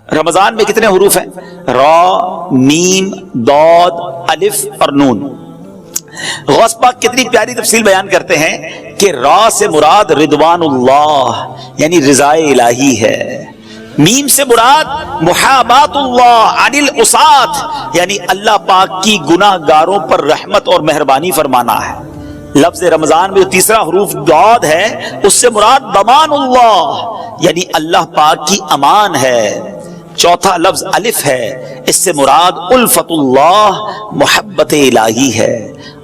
رمضان میں کتنے حروف ہیں؟ را، میم، داد، الف اور نون۔ غوث پاک کتنی پیاری تفصیل بیان کرتے ہیں کہ را سے مراد رضوان اللہ یعنی رضا الہی ہے، میم سے مراد محابات اللہ عن العصاة یعنی اللہ پاک کی گناہ گاروں پر رحمت اور مہربانی فرمانا ہے۔ لفظ رمضان میں جو تیسرا حروف داد ہے اس سے مراد ضمان اللہ یعنی اللہ پاک کی امان ہے۔ چوتھا لفظ الف ہے، اس سے مراد الفت اللہ محبت الہی ہے۔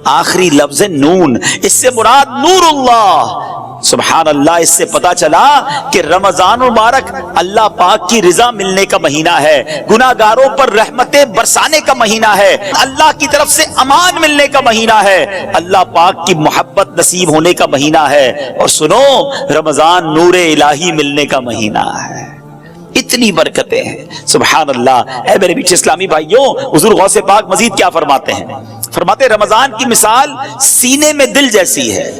آخری لفظ نون، اس سے مراد نور اللہ۔ سبحان اللہ، اس سے پتا چلا کہ رمضان مبارک اللہ پاک کی رضا ملنے کا مہینہ ہے، گناہ گاروں پر رحمتیں برسانے کا مہینہ ہے، اللہ کی طرف سے امان ملنے کا مہینہ ہے، اللہ پاک کی محبت نصیب ہونے کا مہینہ ہے۔ اور سنو، رمضان نور الہی ملنے کا مہینہ ہے، اتنی برکتیں ہیں۔ سبحان اللہ۔ اے میرے پیچھے اسلامی بھائیوں، حضور غوث پاک مزید کیا فرماتے ہیں؟ فرماتے رمضان کی مثال سینے میں دل جیسی ہے۔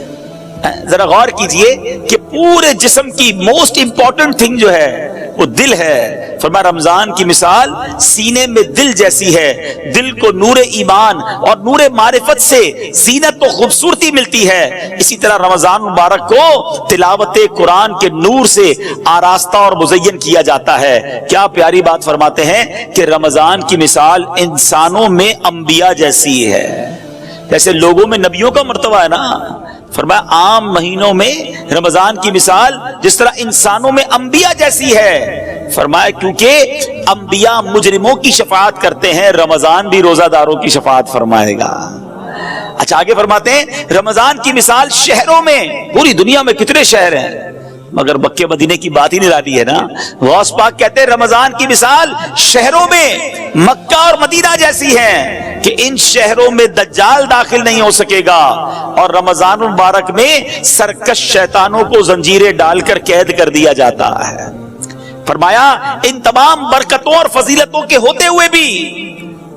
ذرا غور کیجئے کہ پورے جسم کی موسٹ امپورٹنٹ تھنگ جو ہے وہ دل ہے۔ فرمایا رمضان کی مثال سینے میں دل جیسی ہے، دل کو نور ایمان اور نور معرفت سے زینت و خوبصورتی ملتی ہے۔ اسی طرح رمضان مبارک کو تلاوت قرآن کے نور سے آراستہ اور مزین کیا جاتا ہے۔ کیا پیاری بات فرماتے ہیں کہ رمضان کی مثال انسانوں میں انبیاء جیسی ہے، جیسے لوگوں میں نبیوں کا مرتبہ ہے نا۔ فرمایا عام مہینوں میں رمضان کی مثال جس طرح انسانوں میں انبیاء جیسی ہے۔ فرمایا کیونکہ انبیاء مجرموں کی شفاعت کرتے ہیں، رمضان بھی روزہ داروں کی شفاعت فرمائے گا۔ اچھا آگے فرماتے ہیں رمضان کی مثال شہروں میں، پوری دنیا میں کتنے شہر ہیں مگر مکہ مدینے کی بات ہی نرالی ہے نا۔ غوث پاک کہتے ہیں رمضان کی مثال شہروں میں مکہ اور مدینہ جیسی ہے کہ ان شہروں میں دجال داخل نہیں ہو سکے گا، اور رمضان مبارک میں سرکش شیطانوں کو زنجیریں ڈال کر قید کر دیا جاتا ہے۔ فرمایا ان تمام برکتوں اور فضیلتوں کے ہوتے ہوئے بھی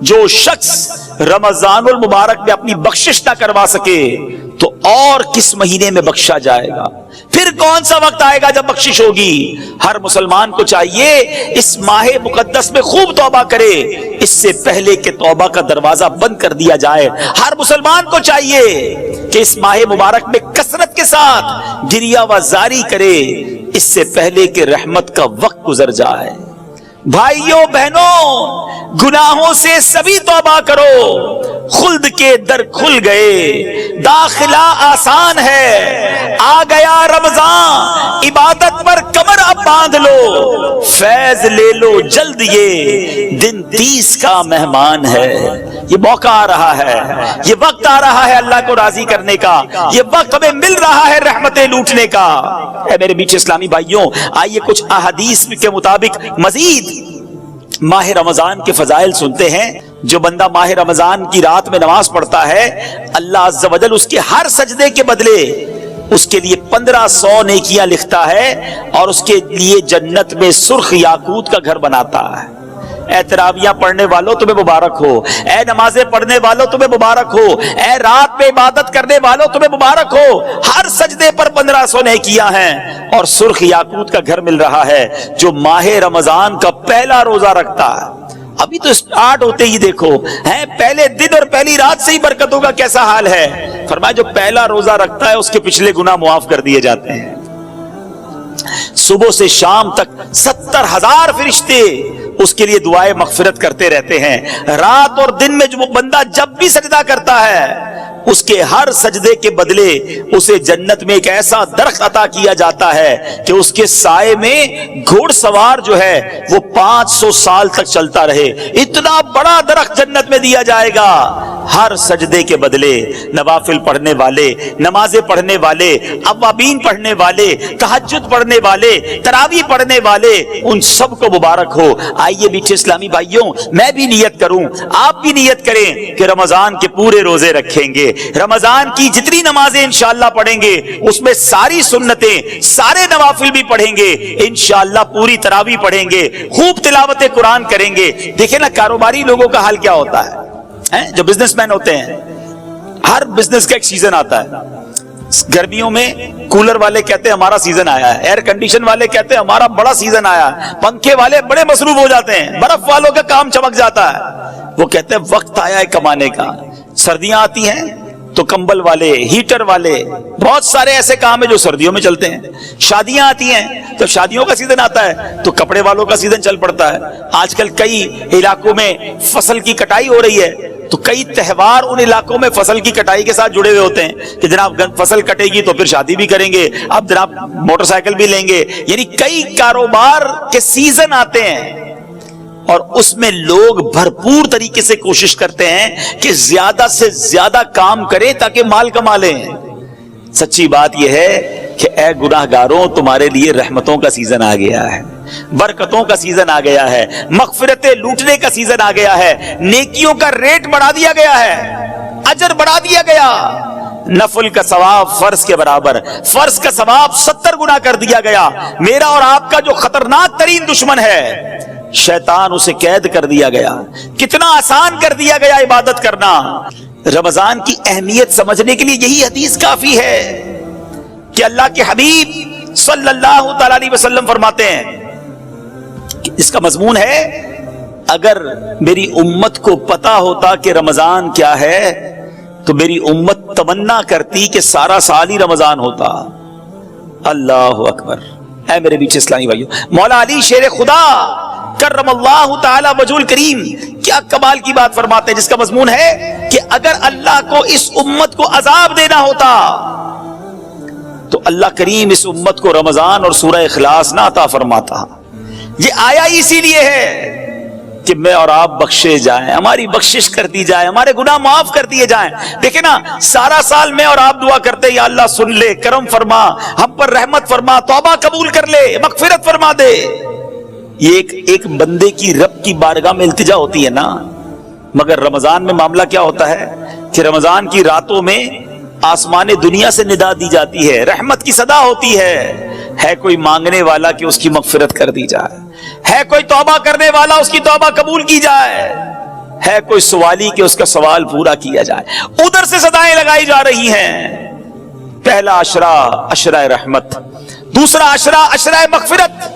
جو شخص رمضان المبارک میں اپنی بخشش نہ کروا سکے تو اور کس مہینے میں بخشا جائے گا؟ پھر کون سا وقت آئے گا جب بخشش ہوگی؟ ہر مسلمان کو چاہیے اس ماہ مقدس میں خوب توبہ کرے، اس سے پہلے کہ توبہ کا دروازہ بند کر دیا جائے۔ ہر مسلمان کو چاہیے کہ اس ماہ مبارک میں کثرت کے ساتھ گریہ و زاری کرے، اس سے پہلے کہ رحمت کا وقت گزر جائے۔ بھائیوں بہنوں، گناہوں سے سبھی توبہ کرو، خلد کے در کھل گئے، داخلہ آسان ہے، آ گیا رمضان، عبادت پر کمر اب باندھ لو، فیض لے لو جلد، یہ دن 30 کا مہمان ہے۔ یہ موقع آ رہا ہے، یہ وقت آ رہا ہے اللہ کو راضی کرنے کا، یہ وقت ہمیں مل رہا ہے رحمتیں لوٹنے کا۔ اے میرے بیچ اسلامی بھائیوں، آئیے کچھ احادیث کے مطابق مزید ماہ رمضان کے فضائل سنتے ہیں۔ جو بندہ ماہ رمضان کی رات میں نماز پڑھتا ہے، اللہ عز و جل اس کے ہر سجدے کے بدلے اس کے لیے 1500 نیکیاں لکھتا ہے، اور اس کے لیے جنت میں سرخ یاقوت کا گھر بناتا ہے۔ اے تراویح پڑھنے والوں تمہیں مبارک ہو، اے نمازیں پڑھنے والوں تمہیں مبارک ہو، اے رات میں عبادت کرنے والوں تمہیں مبارک ہو۔ ہر سجدے پر 1500 نیکیاں ہیں، اور سرخ یاقوت کا گھر مل رہا ہے۔ جو ماہ رمضان کا پہلا روزہ رکھتا ہے، ابھی تو سٹارٹ ہوتے ہی دیکھو ہے، پہلے دن اور پہلی رات سے ہی برکتوں کا کیسا حال ہے۔ فرمایا جو پہلا روزہ رکھتا ہے اس کے پچھلے گناہ معاف کر دیے جاتے ہیں۔ صبح سے شام تک 70,000 فرشتے اس کے لیے دعائیں مغفرت کرتے رہتے ہیں۔ رات اور دن میں جو بندہ جب بھی سجدہ کرتا ہے، اس کے ہر سجدے کے بدلے اسے جنت میں ایک ایسا درخت عطا کیا جاتا ہے کہ اس کے سائے میں گھوڑ سوار جو ہے وہ 500 سال تک چلتا رہے۔ اتنا بڑا درخت جنت میں دیا جائے گا۔ ہر سجدے کے بدلے نوافل پڑھنے والے، نمازیں پڑھنے والے، اوابین پڑھنے والے، تہجد پڑھنے والے، تراویح پڑھنے والے، ان سب کو مبارک ہو۔ آئیے میٹھے اسلامی بھائیوں، میں بھی نیت کروں، آپ بھی نیت کریں کہ رمضان کے پورے روزے رکھیں گے، رمضان کی جتنی نمازیں انشاءاللہ پڑھیں گے اس میں ساری سنتیں، سارے نوافل بھی پڑھیں گے، انشاءاللہ پوری تراویح پڑھیں گے، خوب تلاوت قرآن کریں گے۔ دیکھیں نا کاروباری لوگوں کا حال کیا ہوتا ہے، جو بزنس مین ہوتے ہیں، ہر بزنس کا ایک سیزن آتا ہے۔ گرمیوں میں کولر والے کہتے ہیں ہمارا سیزن آیا ہے، ایئر کنڈیشن والے کہتے ہیں ہمارا بڑا سیزن آیا ہے، پنکھے والے بڑے مصروف ہو جاتے ہیں، برف والوں کا کام چمک جاتا ہے، وہ کہتے ہیں وقت آیا ہے کمانے کا۔ سردیاں آتی ہیں تو کمبل والے، ہیٹر والے، بہت سارے ایسے کام ہیں جو سردیوں میں چلتے ہیں۔ شادیاں آتی ہیں تو شادیوں کا سیزن آتا ہے تو کپڑے والوں کا سیزن چل پڑتا ہے۔ آج کل کئی علاقوں میں فصل کی کٹائی ہو رہی ہے تو کئی تہوار ان علاقوں میں فصل کی کٹائی کے ساتھ جڑے ہوئے ہوتے ہیں کہ جناب فصل کٹے گی تو پھر شادی بھی کریں گے، اب جناب موٹر سائیکل بھی لیں گے، یعنی کئی کاروبار کے سیزن آتے ہیں اور اس میں لوگ بھرپور طریقے سے کوشش کرتے ہیں کہ زیادہ سے زیادہ کام کریں تاکہ مال کما لیں۔ سچی بات یہ ہے کہ اے گناہگاروں، تمہارے لیے رحمتوں کا سیزن آ گیا ہے، برکتوں کا سیزن آ گیا ہے، مغفرتیں لوٹنے کا سیزن آ گیا ہے، نیکیوں کا ریٹ بڑھا دیا گیا ہے، اجر بڑھا دیا گیا، نفل کا ثواب فرض کے برابر، فرض کا ثواب 70 گنا کر دیا گیا۔ میرا اور آپ کا جو خطرناک ترین دشمن ہے شیطان، اسے قید کر دیا گیا، کتنا آسان کر دیا گیا عبادت کرنا۔ رمضان کی اہمیت سمجھنے کے لیے یہی حدیث کافی ہے کہ اللہ کے حبیب صلی اللہ تعالی علیہ وسلم فرماتے ہیں، اس کا مضمون ہے اگر میری امت کو پتا ہوتا کہ رمضان کیا ہے تو میری امت تمنا کرتی کہ سارا سال ہی رمضان ہوتا۔ اللہ اکبر۔ اے میرے بیچ اسلامی بھائیو، مولا علی شیر خدا کرم اللہ تعالی وجہ کریم کیا کمال کی بات فرماتے ہیں، جس کا مضمون ہے کہ اگر اللہ کو اس امت کو عذاب دینا ہوتا تو اللہ کریم اس امت کو رمضان اور سورہ اخلاص نہ عطا فرماتا۔ یہ آیا اسی لیے ہے کہ میں اور آپ بخشے جائیں، ہماری بخشش کر دی جائے، ہمارے گناہ معاف کر دیے جائیں۔ دیکھیں نا، سارا سال میں اور آپ دعا کرتے یا اللہ سن لے، کرم فرما، ہم پر رحمت فرما، توبہ قبول کر لے، مغفرت فرما دے۔ یہ ایک بندے کی رب کی بارگاہ میں التجا ہوتی ہے نا، مگر رمضان میں معاملہ کیا ہوتا ہے کہ رمضان کی راتوں میں آسمان دنیا سے ندا دی جاتی ہے، رحمت کی صدا ہوتی ہے کوئی مانگنے والا کہ اس کی مغفرت کر دی جائے، ہے کوئی توبہ کرنے والا اس کی توبہ قبول کی جائے، ہے کوئی سوالی کہ اس کا سوال پورا کیا جائے۔ ادھر سے صدائیں لگائی جا رہی ہیں۔ پہلا عشرہ عشرہ رحمت، دوسرا عشرہ عشرہ مغفرت،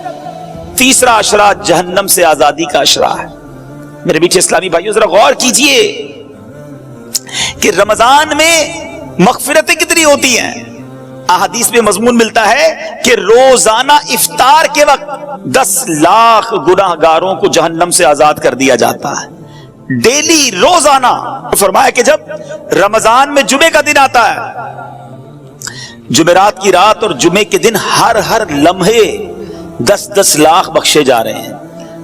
تیسرا عشرہ جہنم سے آزادی کا عشرہ ہے۔ میرے بیچ اسلامی بھائیوں ذرا غور کیجئے کہ رمضان میں مغفرتیں کتنی ہوتی ہیں۔ احادیث میں مضمون ملتا ہے کہ روزانہ افطار کے وقت 10 لاکھ گناہگاروں کو جہنم سے آزاد کر دیا جاتا ہے، ڈیلی، روزانہ۔ فرمایا کہ جب رمضان میں جمعے کا دن آتا ہے، جمعرات کی رات اور جمعے کے دن ہر لمحے 10 لاکھ بخشے جا رہے ہیں۔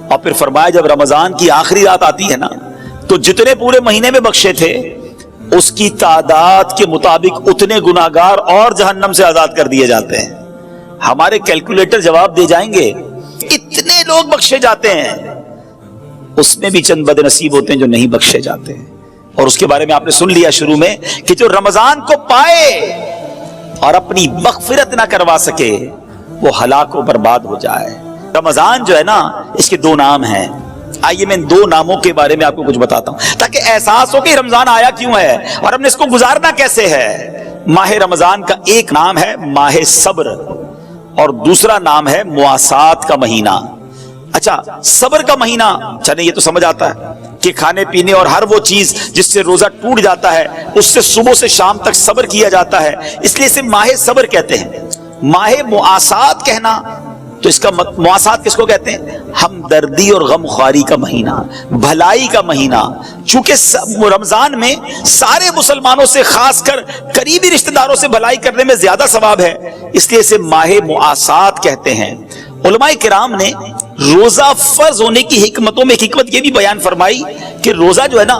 اور پھر فرمایا جب رمضان کی آخری رات آتی ہے نا تو جتنے پورے مہینے میں بخشے تھے اس کی تعداد کے مطابق اتنے گناہگار اور جہنم سے آزاد کر دیے جاتے ہیں۔ ہمارے کیلکولیٹر جواب دے جائیں گے، اتنے لوگ بخشے جاتے ہیں، اس میں بھی چند بد نصیب ہوتے ہیں جو نہیں بخشے جاتے ہیں۔ اور اس کے بارے میں آپ نے سن لیا شروع میں کہ جو رمضان کو پائے اور اپنی مغفرت نہ کروا سکے وہ ہلاک و برباد ہو جائے۔ رمضان جو ہے نا، اس کے 2 نام ہیں۔ آئیے میں ان 2 ناموں کے بارے میں آپ کو کچھ بتاتا ہوں تاکہ احساس ہو کہ رمضان آیا کیوں ہے اور ہم نے اس کو گزارنا کیسے ہے۔ ماہ رمضان کا ایک نام ہے ماہ صبر اور دوسرا نام ہے مواسات کا مہینہ۔ اچھا، صبر کا مہینہ، چلیں یہ تو سمجھ آتا ہے کہ کھانے پینے اور ہر وہ چیز جس سے روزہ ٹوٹ جاتا ہے اس سے صبح سے شام تک صبر کیا جاتا ہے، اس لیے اسے ماہ صبر کہتے ہیں۔ ماہ مواسات کہنا تو اس کا مواسات کس کو کہتے ہیں؟ ہمدردی اور غمخواری کا مہینہ، بھلائی کا مہینہ۔ چونکہ رمضان میں سارے مسلمانوں سے، خاص کر قریبی رشتہ داروں سے بھلائی کرنے میں زیادہ ثواب ہے، اس لیے اسے ماہ مواسات کہتے ہیں۔ علماء کرام نے روزہ فرض ہونے کی حکمتوں میں حکمت یہ بھی بیان فرمائی کہ روزہ جو ہے نا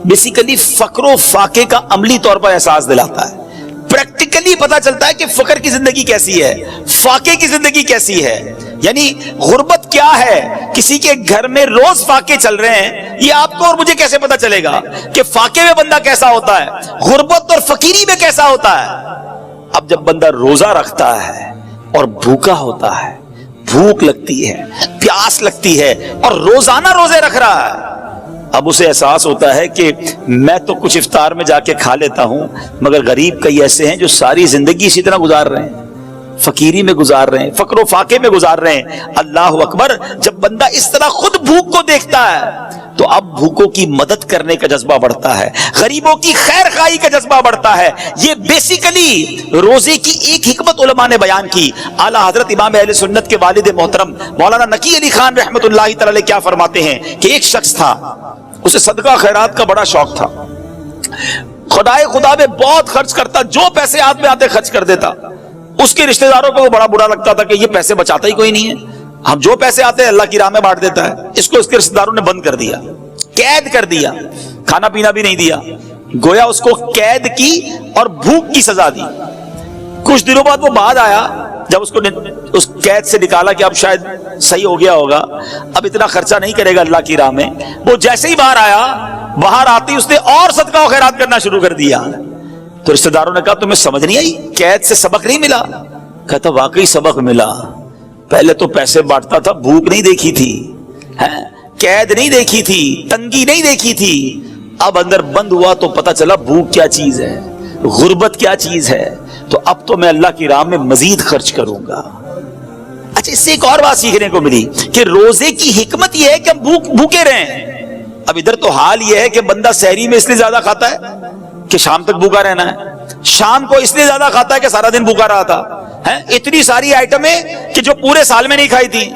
بیسیکلی فقر و فاقے کا عملی طور پر احساس دلاتا ہے۔ پریکٹیکلی پتا چلتا ہے کہ فقر کی زندگی کیسی ہے، فاقے کی زندگی کیسی ہے، یعنی غربت کیا ہے۔ کسی کے گھر میں روز فاقے چل رہے ہیں، یہ آپ کو اور مجھے کیسے پتا چلے گا کہ فاقے میں بندہ کیسا ہوتا ہے، غربت اور فقیری میں کیسا ہوتا ہے۔ اب جب بندہ روزہ رکھتا ہے اور بھوکا ہوتا ہے، بھوک لگتی ہے، پیاس لگتی ہے اور روزانہ روزے رکھ رہا ہے، اب اسے احساس ہوتا ہے کہ میں تو کچھ افطار میں جا کے کھا لیتا ہوں، مگر غریب کئی ایسے ہیں جو ساری زندگی اسی طرح گزار رہے ہیں، فقیری میں گزار رہے ہیں، فقر و فاقے میں گزار رہے ہیں۔ اللہ اکبر، جب بندہ اس طرح خود بھوک کو دیکھتا ہے تو اب بھوکوں کی مدد کرنے کا جذبہ بڑھتا ہے، غریبوں کی خیر خواہی کا جذبہ بڑھتا ہے۔ یہ بیسیکلی روزے کی ایک حکمت علماء نے بیان کی۔ اعلیٰ حضرت امام اہل سنت کے والد محترم مولانا نقی علی خان رحمۃ اللہ تعالی کیا فرماتے ہیں کہ ایک شخص تھا، اسے صدقہ خیرات کا بڑا شوق تھا، خدائے خدا میں بہت خرچ کرتا، جو پیسے ہاتھ میں آتے خرچ کر دیتا۔ اس کے رشتہ داروں کو وہ بڑا برا لگتا تھا کہ یہ پیسے بچاتا ہی کوئی نہیں ہے، ہم جو پیسے آتے ہیں اللہ کی راہ میں بانٹ دیتا ہے۔ اس کو اس کے رشتہ داروں نے بند کر دیا، قید کر دیا، کھانا پینا بھی نہیں دیا، گویا اس کو قید کی اور بھوک کی سزا دی۔ کچھ دنوں بعد وہ بعد آیا، جب اس کو اس قید سے نکالا کہ اب شاید صحیح ہو گیا ہوگا، اب اتنا خرچہ نہیں کرے گا اللہ کی راہ میں، وہ جیسے ہی باہر آیا، باہر آتی اس نے اور صدقہ و خیرات کرنا شروع کر دیا۔ تو رشتہ داروں نے کہا تمہیں سمجھ نہیں آئی، قید سے سبق نہیں ملا؟ کہتا واقعی سبق ملا، پہلے تو پیسے بانٹتا تھا، بھوک نہیں دیکھی تھی، قید نہیں دیکھی تھی، تنگی نہیں دیکھی تھی، اب اندر بند ہوا تو پتا چلا بھوک کیا چیز ہے، غربت کیا چیز ہے، تو اب تو میں اللہ کی راہ میں مزید خرچ کروں گا۔ اچھا، اس سے ایک اور بات سیکھنے کو ملی کہ روزے کی حکمت یہ ہے کہ ہم بھوکے رہیں۔ اب ادھر تو حال یہ ہے کہ بندہ سحری میں اس لیے زیادہ کھاتا ہے کہ شام تک بھوکا رہنا ہے، شام کو اس لیے زیادہ کھاتا ہے کہ سارا دن بھوکا رہا تھا۔ اتنی ساری آئٹمیں کہ جو پورے سال میں نہیں کھائی تھی۔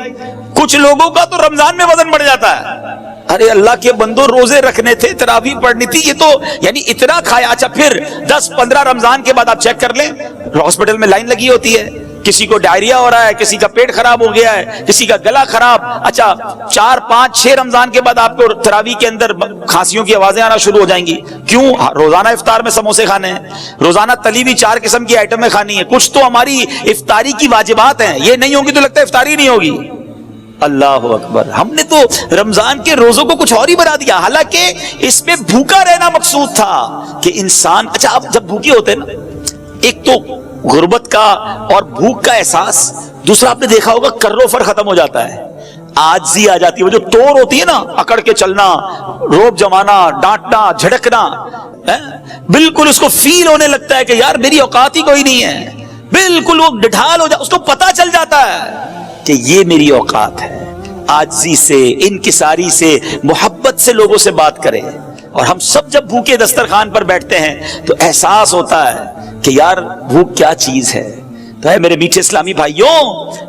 کچھ لوگوں کا تو رمضان میں وزن بڑھ جاتا ہے، ارے اللہ کے بندو روزے رکھنے تھے، تراویح پڑھنی تھی، یہ تو یعنی اتنا کھایا۔ اچھا، پھر 10-15 رمضان کے بعد آپ چیک کر لیں، ہاسپٹل میں لائن لگی ہوتی ہے، کسی کو ڈائریا ہو رہا ہے، کسی کا پیٹ خراب ہو گیا ہے، کسی کا گلا خراب۔ اچھا، 4-5-6 رمضان کے بعد آپ کو تراویح کے اندر کھانسیوں کی آوازیں آنا شروع ہو جائیں گی۔ کیوں؟ روزانہ افطار میں سموسے کھانے ہیں، روزانہ تلی ہوئی 4 قسم کی آئٹمیں کھانی ہے، کچھ تو ہماری افطاری کی واجبات ہیں، یہ نہیں ہوگی تو لگتا ہے افطاری نہیں ہوگی۔ اللہ اکبر، ہم نے تو رمضان کے روزوں کو کچھ اور ہی بنا دیا، حالانکہ اس میں بھوکا رہنا مقصود تھا کہ انسان۔ اچھا، آپ جب بھوکے ہوتے ہیں نا، ایک تو غربت کا اور بھوک کا احساس، دوسرا آپ نے دیکھا ہوگا کر و فر ختم ہو جاتا ہے، عاجزی آ جاتی ہے، وہ جو ٹور ہوتی ہے نا، اکڑ کے چلنا، روب جمانا، ڈانٹنا، جھڑکنا، بالکل اس کو فیل ہونے لگتا ہے کہ یار میری اوقات ہی کوئی نہیں ہے، بالکل وہ ڈھال ہو جاتا، اس کو پتا چل جاتا ہے کہ یہ میری اوقات ہے۔ عاجزی سے، انکساری سے، محبت سے لوگوں سے بات کرے۔ اور ہم سب جب بھوکے دسترخوان پر بیٹھتے ہیں تو احساس ہوتا ہے کہ یار بھوک کیا چیز ہے۔ تو ہے میرے میٹھے اسلامی بھائیوں،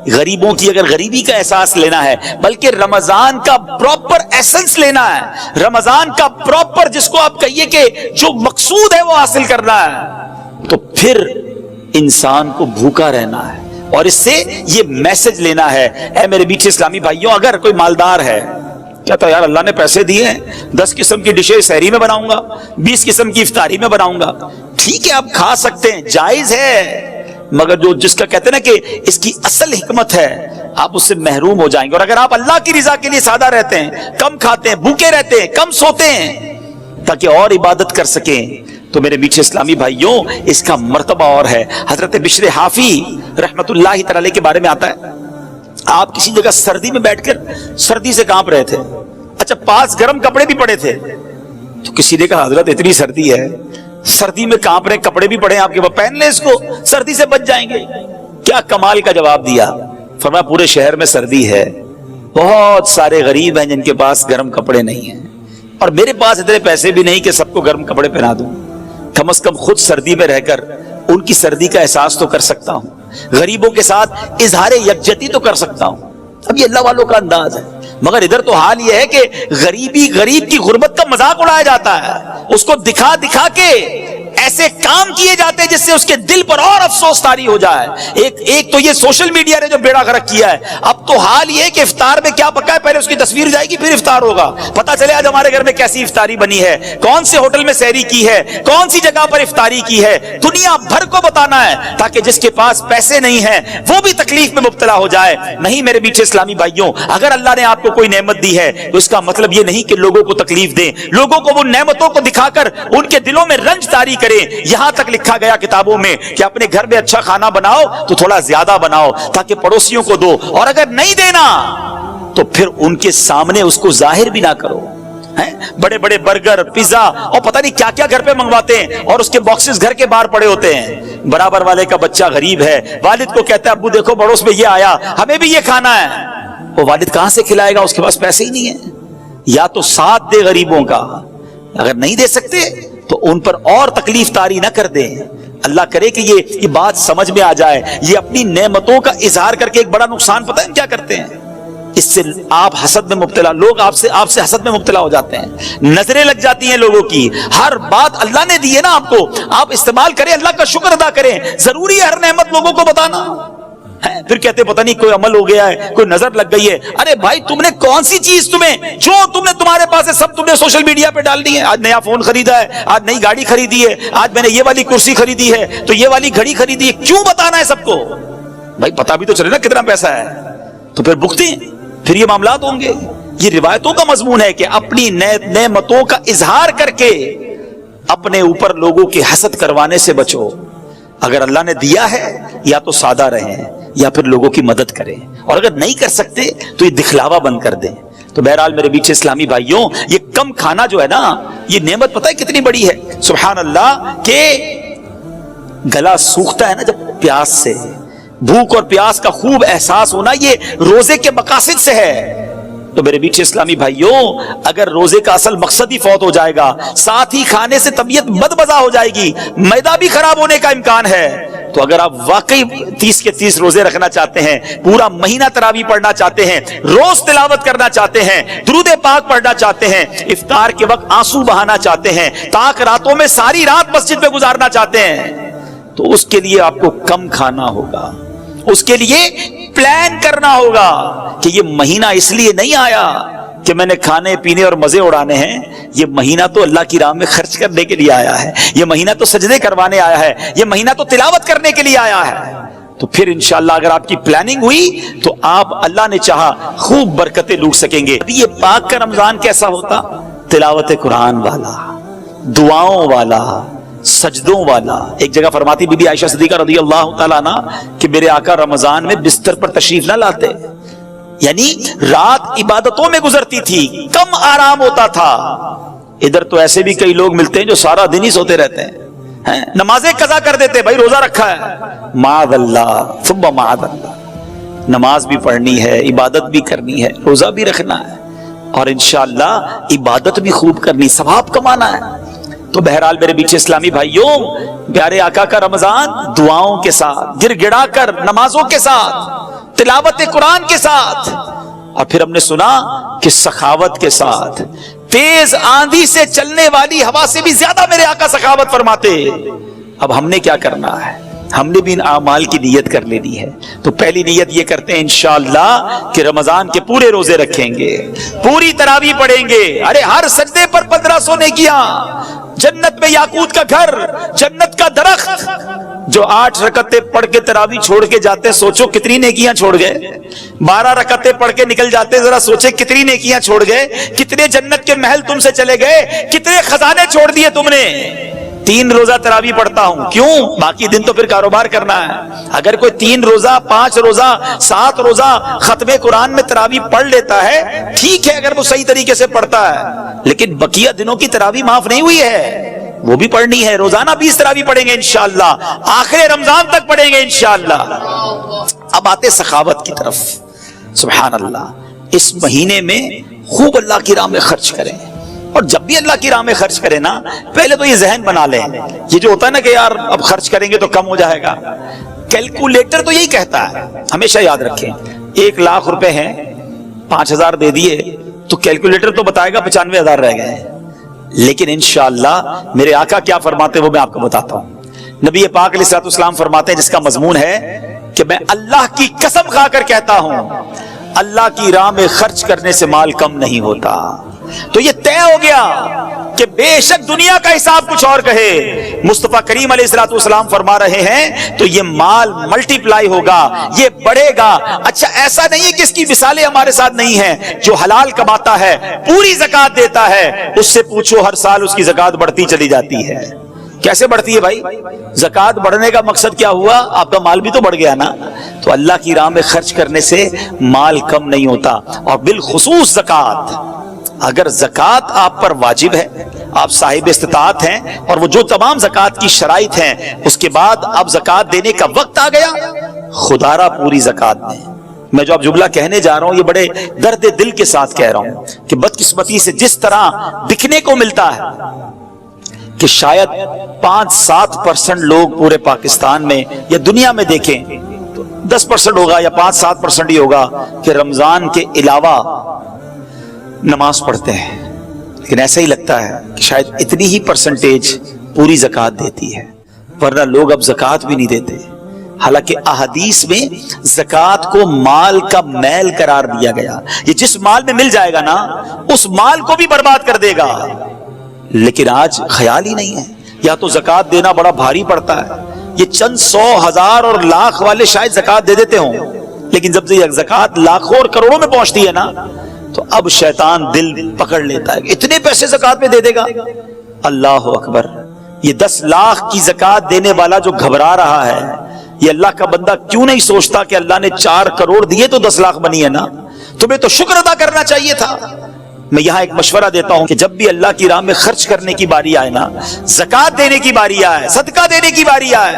غریبوں کی اگر غریبی کا احساس لینا ہے، بلکہ رمضان کا پراپر ایسنس لینا ہے، رمضان کا پراپر جس کو آپ کہیے کہ جو مقصود ہے وہ حاصل کرنا ہے، تو پھر انسان کو بھوکا رہنا ہے اور اس سے یہ میسج لینا ہے۔ اے میرے میٹھے اسلامی بھائیوں، اگر کوئی مالدار ہے، کہتا ہے یار اللہ نے پیسے دیے ہیں، 10 قسم کی ڈشیں سحری میں بناؤں گا، 20 قسم کی افطاری میں بناؤں گا، ٹھیک ہے آپ کھا سکتے ہیں، جائز ہے، مگر جو جس کا کہتے ہیں نا کہ اس کی اصل حکمت ہے، آپ اس سے محروم ہو جائیں گے۔ اور اگر آپ اللہ کی رضا کے لیے سادہ رہتے ہیں، کم کھاتے ہیں، بھوکے رہتے ہیں، کم سوتے ہیں تاکہ اور عبادت کر سکیں، تو میرے میٹھے اسلامی بھائیوں اس کا مرتبہ اور ہے۔ حضرت بشر حافی رحمت اللہ تعالی کے بارے میں آتا ہے، آپ کسی جگہ سردی میں بیٹھ کر سردی سے کانپ رہے تھے، اچھا پاس گرم کپڑے بھی پڑے تھے، تو کسی نے کہا حضرت اتنی سردی ہے، سردی میں کانپ رہے، کپڑے بھی پڑے ہیں آپ کے پاس، پہن لیں اس کو، سردی سے بچ جائیں گے۔ کیا کمال کا جواب دیا، فرمایا پورے شہر میں سردی ہے، بہت سارے غریب ہیں جن کے پاس گرم کپڑے نہیں ہیں، اور میرے پاس اتنے پیسے بھی نہیں کہ سب کو گرم کپڑے پہنا دوں، کم از کم خود سردی میں رہ کر ان کی سردی کا احساس تو کر سکتا ہوں، غریبوں کے ساتھ اظہار یکجہتی تو کر سکتا ہوں۔ اب یہ اللہ والوں کا انداز ہے، مگر ادھر تو حال یہ ہے کہ غریب کی غربت کا مذاق اڑایا جاتا ہے، اس کو دکھا دکھا کے ایسے کام کیے جاتے ہیں جس سے اس کے دل پر اور افسوس طاری ہو جائے۔ ایک تو یہ سوشل میڈیا نے جو بیڑا غرق کیا ہے، اب تو حال یہ کہ افطار میں کیا پکا ہے پہلے اس کی تصویر جائے گی پھر افطار ہوگا، پتہ چلے آج ہمارے گھر میں کیسی افطاری بنی ہے، کون سے ہوٹل میں سحری کی ہے، کون سی جگہ پر افطاری کی ہے، دنیا بھر کو بتانا ہے تاکہ جس کے پاس پیسے نہیں ہیں وہ بھی تکلیف میں مبتلا ہو جائے۔ نہیں میرے میٹھے اسلامی بھائیوں، اگر اللہ نے آپ کو کوئی نعمت دی ہے تو اس کا مطلب یہ نہیں کہ لوگوں کو تکلیف دیں، لوگوں کو وہ نعمتوں کو دکھا کر ان کے دلوں میں رنج طاری کریں۔ یہاں تک لکھا گیا کتابوں میں کہ اپنے گھر میں اچھا کھانا بناؤ تو تھوڑا زیادہ بناؤ تاکہ پڑوسیوں کو دو، اور اگر نہیں دینا تو پھر ان کے سامنے اس کو ظاہر بھی نہ کرو۔ بڑے بڑے برگر پیزا اور پتہ نہیں کیا کیا گھر پہ منگواتے ہیں اور اس کے باکسز گھر کے باہر پڑے ہوتے ہیں. برابر والے کا بچہ غریب ہے, والد کو کہتا ہے ابو دیکھو پڑوس میں یہ آیا, ہمیں بھی یہ کھانا ہے. وہ والد کہاں سے کھلائے گا, اس کے پاس پیسے ہی نہیں ہے. یا تو ساتھ دے غریبوں کا, اگر نہیں دے سکتے تو ان پر اور تکلیف طاری نہ کر دیں. اللہ کرے کہ یہ بات سمجھ میں آ جائے. یہ اپنی نعمتوں کا اظہار کر کے ایک بڑا نقصان پتہ ہے کیا کرتے ہیں, اس سے آپ حسد میں مبتلا, لوگ آپ سے حسد میں مبتلا ہو جاتے ہیں. نظریں لگ جاتی ہیں لوگوں کی. ہر بات اللہ نے دی ہے نا آپ کو, آپ استعمال کریں, اللہ کا شکر ادا کریں. ضروری ہے ہر نعمت لوگوں کو بتانا ہے؟ پھر کہتے پتہ نہیں کوئی عمل ہو گیا ہے, کوئی نظر لگ گئی ہے. ارے بھائی تم نے کون سی چیز جو تمہارے پاس ہے سب تم نے سوشل میڈیا پہ ڈال دی ہے. آج نیا فون خریدا ہے, آج نئی گاڑی خریدی ہے, آج میں نے یہ والی کرسی خریدی ہے, تو یہ والی گھڑی خریدی ہے. کیوں بتانا ہے سب کو؟ بھائی پتہ بھی تو چلے نا کتنا پیسہ ہے. تو پھر بھگتیں, پھر یہ معاملات ہوں گے. یہ روایتوں کا مضمون ہے کہ اپنی نعمتوں کا اظہار کر کے اپنے اوپر لوگوں کی حسد کروانے سے بچو. اگر اللہ نے دیا ہے یا تو سادہ رہیں یا پھر لوگوں کی مدد کریں, اور اگر نہیں کر سکتے تو یہ دکھلاوا بند کر دیں. تو بہرحال میرے بیچ اسلامی بھائیوں, یہ کم کھانا جو ہے نا, یہ نعمت پتہ ہے کتنی بڑی ہے سبحان اللہ, کہ گلا سوکھتا ہے نا جب پیاس سے, بھوک اور پیاس کا خوب احساس ہونا یہ روزے کے مقاصد سے ہے. تو میرے بیچ اسلامی بھائیوں, اگر روزے کا اصل مقصد ہی فوت ہو جائے گا, ساتھ ہی کھانے سے طبیعت بدمزہ ہو جائے گی, معدہ بھی خراب ہونے کا امکان ہے. تو اگر آپ واقعی 30 کے 30 روزے رکھنا چاہتے ہیں, پورا مہینہ تراویح پڑھنا چاہتے ہیں, روز تلاوت کرنا چاہتے ہیں, درود پاک پڑھنا چاہتے ہیں, افطار کے وقت آنسو بہانا چاہتے ہیں, تاک راتوں میں ساری رات مسجد میں گزارنا چاہتے ہیں, تو اس کے لیے آپ کو کم کھانا ہوگا. اس کے لیے پلان کرنا ہوگا کہ یہ مہینہ اس لیے نہیں آیا کہ میں نے کھانے پینے اور مزے اڑانے ہیں. یہ مہینہ تو اللہ کی راہ میں خرچ کرنے کے لیے آیا ہے, یہ مہینہ تو سجدے کروانے آیا ہے, یہ مہینہ تو تلاوت کرنے کے لیے آیا ہے. تو پھر انشاءاللہ اگر آپ کی پلاننگ ہوئی تو آپ اللہ نے چاہا خوب برکتیں لوٹ سکیں گے. یہ پاک کا رمضان کیسا ہوتا؟ تلاوت قرآن والا, دعاؤں والا, سجدوں والا. ایک جگہ فرماتی بی بی عائشہ صدیقہ رضی اللہ تعالیٰ عنہ کہ میرے آقا رمضان میں بستر پر تشریف نہ لاتے, یعنی رات عبادتوں میں گزرتی تھی, کم آرام ہوتا تھا. ادھر تو ایسے بھی کئی لوگ ملتے ہیں جو سارا دن ہی سوتے رہتے ہیں, نمازیں قضا کر دیتے, بھائی روزہ رکھا ہے, معاذ اللہ ثم معاذ اللہ. نماز بھی پڑھنی ہے, عبادت بھی کرنی ہے, روزہ بھی رکھنا ہے, اور انشاءاللہ عبادت بھی خوب کرنی, ثواب کمانا ہے. تو بہرحال میرے بیچ اسلامی بھائیوں, پیارے آقا کا رمضان دعاؤں کے ساتھ, گر گڑا کر نمازوں کے ساتھ, تلاوت قرآن کے ساتھ, اور پھر ہم نے سنا کہ سخاوت کے ساتھ. تیز آندھی سے چلنے والی ہوا سے بھی زیادہ میرے آقا سخاوت فرماتے. اب ہم نے کیا کرنا ہے؟ ہم نے بھی ان اعمال کی نیت کر لینی ہے. تو پہلی نیت یہ کرتے ہیں انشاءاللہ کہ رمضان کے پورے روزے رکھیں گے, پوری تراویح پڑھیں گے. ارے ہر سجدے پر 1500 نیکیاں, جنت میں یاقوت کا گھر, جنت کا درخت. جو 8 رکعتیں پڑھ کے تراویح چھوڑ کے جاتے, سوچو کتنی نیکیاں چھوڑ گئے. 12 رکعتیں پڑھ کے نکل جاتے, ذرا سوچے کتنی نیکیاں چھوڑ گئے. کتنے جنت کے محل تم سے چلے گئے, کتنے خزانے چھوڑ دیے تم نے. 3 روزہ تراویح پڑھتا ہوں, کیوں؟ باقی دن تو پھر کاروبار کرنا ہے. اگر کوئی 3 روزہ 5 روزہ 7 روزہ ختم قرآن میں تراویح پڑھ لیتا ہے, ٹھیک ہے اگر وہ صحیح طریقے سے پڑھتا ہے, لیکن بقیہ دنوں کی تراویح معاف نہیں ہوئی ہے, وہ بھی پڑھنی ہے. روزانہ 20 تراویح پڑھیں گے انشاءاللہ, آخر رمضان تک پڑھیں گے انشاءاللہ. اب آتے سخاوت کی طرف. سبحان اللہ, اس مہینے میں خوب اللہ کی راہ میں خرچ کریں, اور جب بھی اللہ کی راہ میں خرچ کریں نا, پہلے تو یہ ذہن بنا لیں, یہ جو ہوتا ہے نا کہ یار اب خرچ کریں گے تو کم ہو جائے گا, کیلکولیٹر تو یہی کہتا ہے, ہمیشہ یاد رکھیں. 1 لاکھ روپے ہیں, 5000 دے دیے تو کیلکولیٹر تو بتائے گا 95,000 رہ گئے. لیکن انشاءاللہ میرے آقا کیا فرماتے وہ میں آپ کو بتاتا ہوں. نبی پاک علیہ الصلوۃ والسلام فرماتے ہیں, جس کا مضمون ہے کہ میں اللہ کی قسم کھا کر کہتا ہوں, اللہ کی راہ میں خرچ کرنے سے مال کم نہیں ہوتا. تو یہ طے ہو گیا کہ بے شک دنیا کا حساب کچھ اور کہے, مصطفیٰ کریم علیہ الصلوۃ والسلام فرما رہے ہیں تو یہ مال ملٹی پلائی ہوگا, یہ بڑھے گا. اچھا ایسا نہیں ہے کہ اس کی مثالیں ہمارے ساتھ نہیں ہیں. جو حلال کماتا ہے, پوری زکات دیتا ہے, اس سے پوچھو ہر سال اس کی زکات بڑھتی چلی جاتی ہے. کیسے بڑھتی ہے بھائی؟ زکات بڑھنے کا مقصد کیا ہوا؟ آپ کا مال بھی تو بڑھ گیا نا. تو اللہ کی راہ میں خرچ کرنے سے مال کم نہیں ہوتا, اور بالخصوص زکات. اگر زکوٰۃ آپ پر واجب ہے، آپ صاحب استطاعت ہیں، اور وہ جو تمام زکوٰۃ کی شرائط ہیں، اس کے بعد اب زکوٰۃ دینے کا وقت آ گیا، خدا را پوری زکوٰۃ دیں۔ میں جو اب جملہ کہنے جا رہا ہوں یہ بڑے درد دل کے ساتھ کہہ رہا ہوں کہ بدقسمتی سے جس طرح دکھنے کو ملتا ہے کہ شاید 5-7% لوگ پورے پاکستان میں یا دنیا میں دیکھیں تو 10% ہوگا یا 5-7% ہی ہوگا کہ رمضان کے علاوہ نماز پڑھتے ہیں، لیکن ایسا ہی لگتا ہے کہ شاید اتنی ہی پرسنٹیج پوری زکوٰۃ دیتی ہے، ورنہ لوگ اب زکوٰۃ بھی نہیں دیتے۔ حالانکہ احادیث میں زکوٰۃ کو مال کا میل قرار دیا گیا، یہ جس مال میں مل جائے گا نا اس مال کو بھی برباد کر دے گا، لیکن آج خیال ہی نہیں ہے۔ یا تو زکوٰۃ دینا بڑا بھاری پڑتا ہے، یہ چند 100 ہزار اور لاکھ والے شاید زکوٰۃ دے دیتے ہوں، لیکن جب یہ زکوٰۃ لاکھوں اور کروڑوں میں پہنچتی ہے نا تو اب شیطان دل پکڑ لیتا ہے کہ اتنے پیسے زکوٰۃ میں دے دے گا۔ اللہ اکبر، یہ 10 لاکھ کی زکوٰۃ دینے والا جو گھبرا رہا ہے، یہ اللہ کا بندہ کیوں نہیں سوچتا کہ اللہ نے 4 کروڑ دیے تو 10 لاکھ بنی ہے نا، تمہیں تو شکر ادا کرنا چاہیے تھا۔ میں یہاں ایک مشورہ دیتا ہوں کہ جب بھی اللہ کی راہ میں خرچ کرنے کی باری آئے نا، زکوٰۃ دینے کی باری آئے، صدقہ دینے کی باری آئے،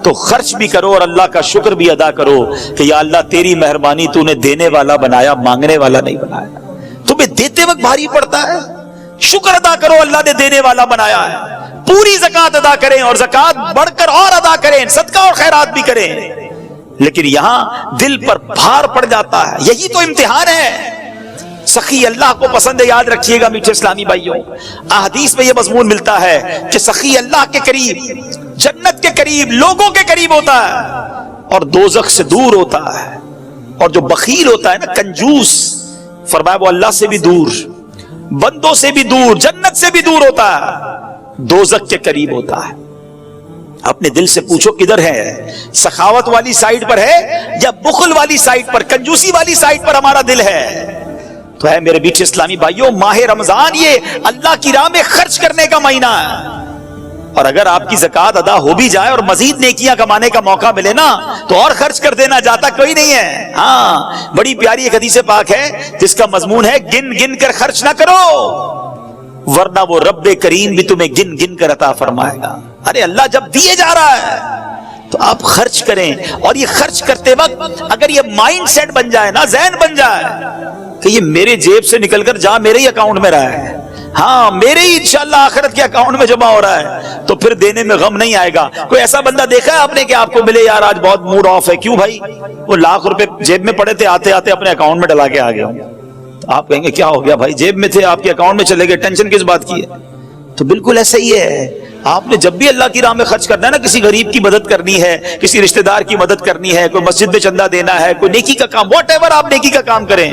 تو خرچ بھی کرو اور اللہ کا شکر بھی ادا کرو کہ یا اللہ تیری مہربانی، تو نے دینے والا بنایا، مانگنے والا نہیں بنایا۔ تمہیں دیتے وقت بھاری پڑتا ہے، شکر ادا کرو اللہ نے دینے والا بنایا ہے، پوری زکوٰۃ ادا کریں اور زکوٰۃ بڑھ کر اور ادا کریں، صدقہ اور خیرات بھی کریں، لیکن یہاں دل پر بھار پڑ جاتا ہے۔ یہی تو امتحان ہے۔ سخی اللہ کو پسند ہے، یاد رکھیے گا میٹھے اسلامی بھائیوں، احادیث میں یہ مضمون ملتا ہے کہ سخی اللہ کے قریب، جنت کے قریب، لوگوں کے قریب ہوتا ہے اور دوزخ سے دور ہوتا ہے، اور جو بخیل ہوتا ہے نا، کنجوس، فرمایا وہ اللہ سے بھی دور، بندوں سے بھی دور، جنت سے بھی دور ہوتا ہے، دوزخ کے قریب ہوتا ہے۔ اپنے دل سے پوچھو کدھر ہے، سخاوت والی سائیڈ پر ہے یا بخل والی سائیڈ پر، کنجوسی والی سائیڈ پر ہمارا دل ہے؟ تو ہے میرے بیٹھے اسلامی بھائیوں، ماہ رمضان یہ اللہ کی راہ میں خرچ کرنے کا مہینہ ہے، اور اگر آپ کی زکوٰۃ ادا ہو بھی جائے اور مزید نیکیاں کمانے کا موقع ملے نا تو اور خرچ کر دینا، جاتا کوئی نہیں ہے۔ ہاں، بڑی پیاری ایک حدیث پاک ہے جس کا مضمون ہے گن گن کر خرچ نہ کرو ورنہ وہ رب کریم بھی تمہیں گن گن کر عطا فرمائے گا۔ ارے اللہ جب دیے جا رہا ہے تو آپ خرچ کریں، اور یہ خرچ کرتے وقت اگر یہ مائنڈ سیٹ بن جائے نا، ذہن بن جائے کہ یہ میرے جیب سے نکل کر جہاں میرے ہی اکاؤنٹ میں رہا ہے، ہاں میرے ہی انشاءاللہ آخرت کے اکاؤنٹ میں جمع ہو رہا ہے، تو پھر دینے میں غم نہیں آئے گا۔ کوئی ایسا بندہ دیکھا ہے آپ نے کہ آپ کو ملے یار آج بہت موڈ آف ہے، کیوں بھائی؟ وہ لاکھ روپے جیب میں پڑے تھے، آتے آتے اپنے اکاؤنٹ میں ڈلا کے آ گیا ہوں، تو آپ کہیں گے کیا ہو گیا بھائی، جیب میں تھے آپ کے اکاؤنٹ میں چلے گئے، ٹینشن کس بات کی ہے؟ تو بالکل ایسا ہی ہے، آپ نے جب بھی اللہ کی راہ میں خرچ کرنا ہے نا، کسی غریب کی مدد کرنی ہے، کسی رشتہ دار کی مدد کرنی ہے، کوئی مسجد میں چندہ دینا ہے، کوئی نیکی کا کام، واٹ ایور آپ نیکی کا کام کریں،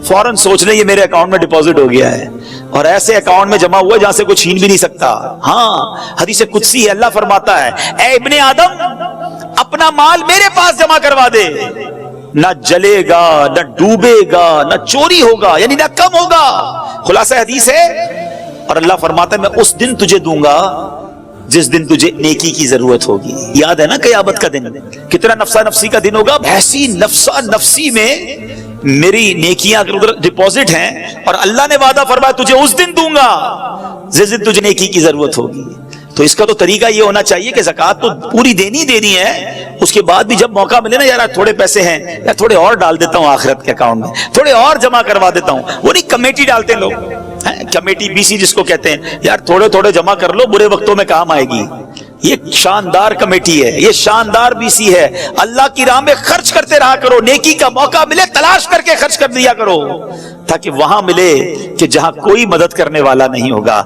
فوراً سوچ لیں یہ میرے اکاؤنٹ میں ڈپازٹ ہو گیا ہے، اور ایسے اکاؤنٹ میں جمع ہوا جہاں سے کوئی چھین بھی نہیں سکتا۔ ہاں، حدیث قدسی ہے، اللہ فرماتا ہے اے ابن آدم اپنا مال میرے پاس جمع کروا دے، نہ جلے گا، نہ ڈوبے گا، نہ چوری ہوگا، یعنی نہ کم ہوگا۔ خلاصہ حدیث ہے، اور اللہ فرماتا ہے میں اس دن تجھے دوں گا جس دن تجھے نیکی کی ضرورت ہوگی۔ یاد ہے نا قیامت کا دن کتنا نفسا نفسی کا دن ہوگا، ایسی نفسا نفسی میں میری نیکیاں ڈپازٹ ہیں، اور اللہ نے وعدہ فرمایا تجھے اس دن دوں گا جس دن تجھے نیکی کی ضرورت ہوگی۔ تو اس کا تو طریقہ یہ ہونا چاہیے کہ زکوٰۃ تو پوری دینی ہے، اس کے بعد بھی جب موقع ملے نا، یار تھوڑے پیسے ہیں یا تھوڑے اور ڈال دیتا ہوں آخرت کے اکاؤنٹ میں، تھوڑے اور جمع کروا دیتا ہوں۔ وہ نہیں کمیٹی ڈالتے ہیں لوگ، کمیٹی BC جس کو کہتے ہیں، یار تھوڑے تھوڑے جمع کر لو، برے وقتوں میں کام آئے گی۔ یہ شاندار کمیٹی ہے، یہ شاندار BC ہے۔ اللہ کی راہ میں خرچ کرتے رہا کرو، نیکی کا موقع ملے تلاش کر کے خرچ کر دیا کرو، تاکہ وہاں ملے کہ جہاں کوئی مدد کرنے والا نہیں ہوگا۔